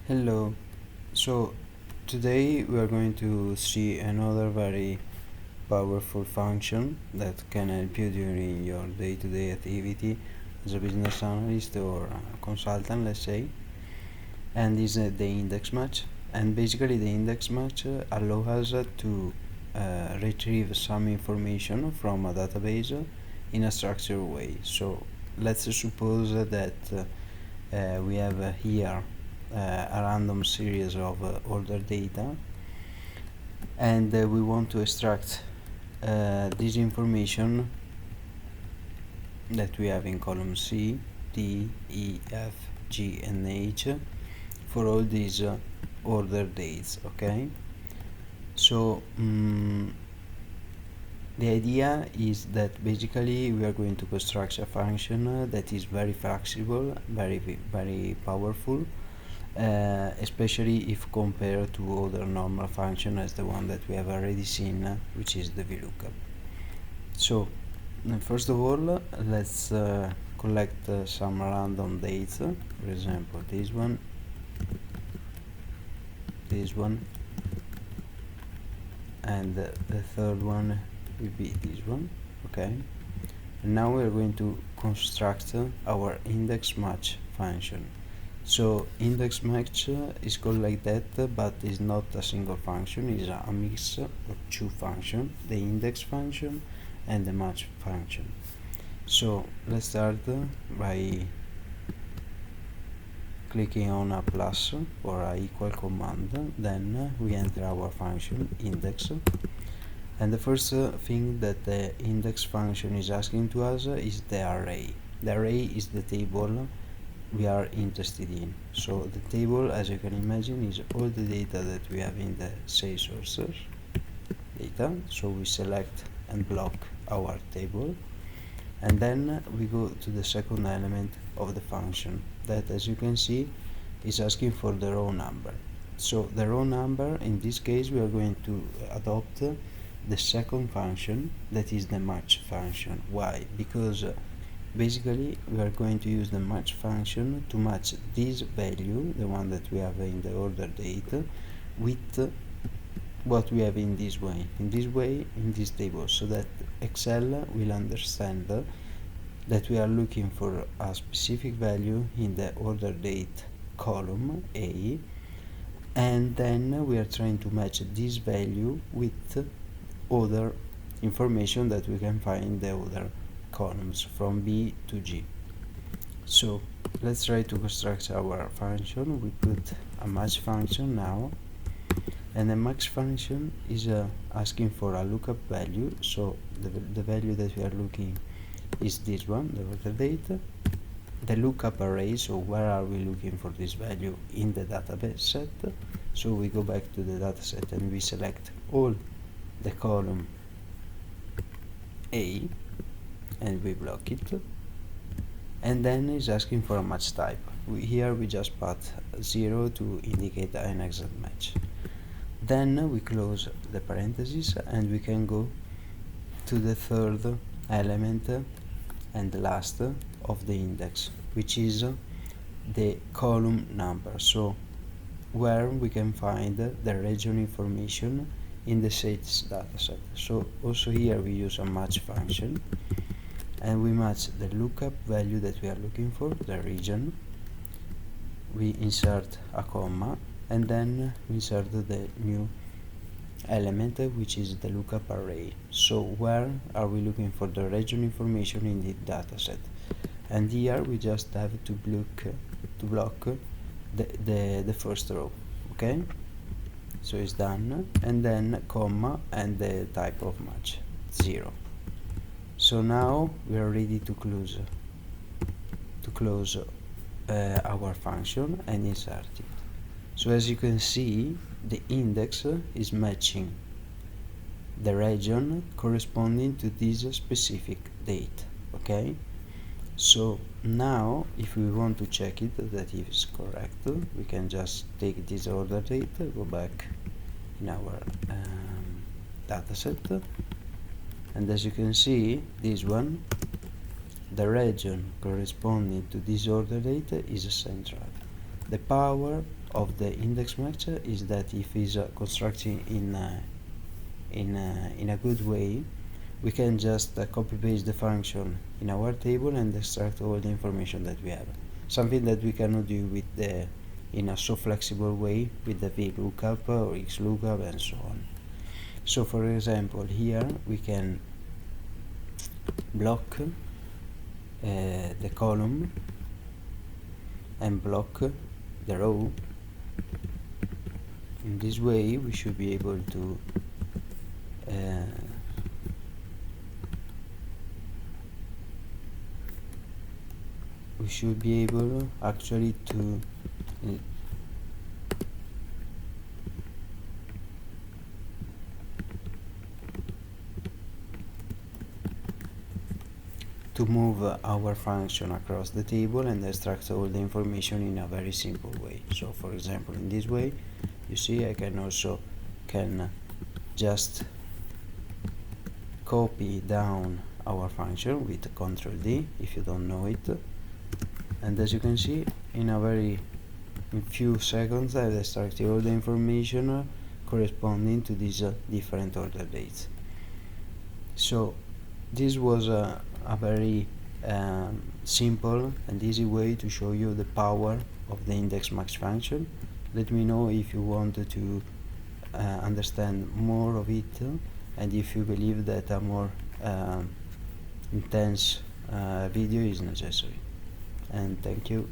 Hello. So today we are going to see another very powerful function that can help you during your day-to-day activity as a business analyst or consultant, let's say, and is the index match. And basically the index match allows us to retrieve some information from a database in a structured way. So let's suppose that we have here a random series of order data, and we want to extract this information that we have in column C, D, E, F, G and H for all these order dates. Okay, so the idea is that basically we are going to construct a function that is very flexible, very powerful, especially if compared to other normal function as the one that we have already seen, which is the VLOOKUP. So first of all, let's collect some random dates. For example, this one, and the third one will be this one. Okay, and now we are going to construct our index match function. So index match is called like that, but is not a single function, is a mix of two functions, the index function and the match function. So let's start by clicking on a plus or a equal command. Then we enter our function index, and the first thing that the index function is asking to us is the array. The array is the table we are interested in. So the table, as you can imagine, is all the data that we have in the sales sources data. So we select and block our table, and then we go to the second element of the function that, as you can see, is asking for the row number. So the row number, in this case, we are going to adopt the second function, that is the match function. Why? Because basically we are going to use the match function to match this value, the one that we have in the order date, with what we have in this way, in this table, so that Excel will understand that we are looking for a specific value in the order date column A, and then we are trying to match this value with other information that we can find in the other columns from B to G. So let's try to construct our function. We put a match function now, and the match function is asking for a lookup value. So the value that we are looking is this one, the order date. The lookup array, so where are we looking for this value in the database set? So we go back to the dataset and we select all the column A and we block it, and then it's asking for a match type. Here we just put 0 to indicate an exact match. Then we close the parentheses and we can go to the third element and the last of the index, which is the column number, so where we can find the region information in the sales dataset. So also here we use a match function, and we match the lookup value that we are looking for, the region. We insert a comma, and then we insert the new element, which is the lookup array. So where are we looking for the region information in the dataset? And here we just have to block the first row. Okay, so it's done, and then comma and the type of match 0. So now we are ready to close our function and insert it. So as you can see, the index is matching the region corresponding to this specific date. Okay, so now if we want to check it that it is correct, we can just take this order date, go back in our dataset, and as you can see, this one, the region corresponding to this order date is central. The power of the index match is that if it's constructing in a good way, we can just copy paste the function in our table and extract all the information that we have. Something that we cannot do with the in a so flexible way with the VLOOKUP or XLOOKUP and so on. So for example, here we can block the column and block the row. In this way we should be able to actually to move our function across the table and extract all the information in a very simple way. So for example, in this way, you see I can also just copy down our function with Ctrl D if you don't know it, and as you can see, in few seconds I've extracted all the information corresponding to these different order dates. So this was a very simple and easy way to show you the power of the index max function. Let me know if you wanted to understand more of it, and if you believe that a more intense video is necessary. And thank you.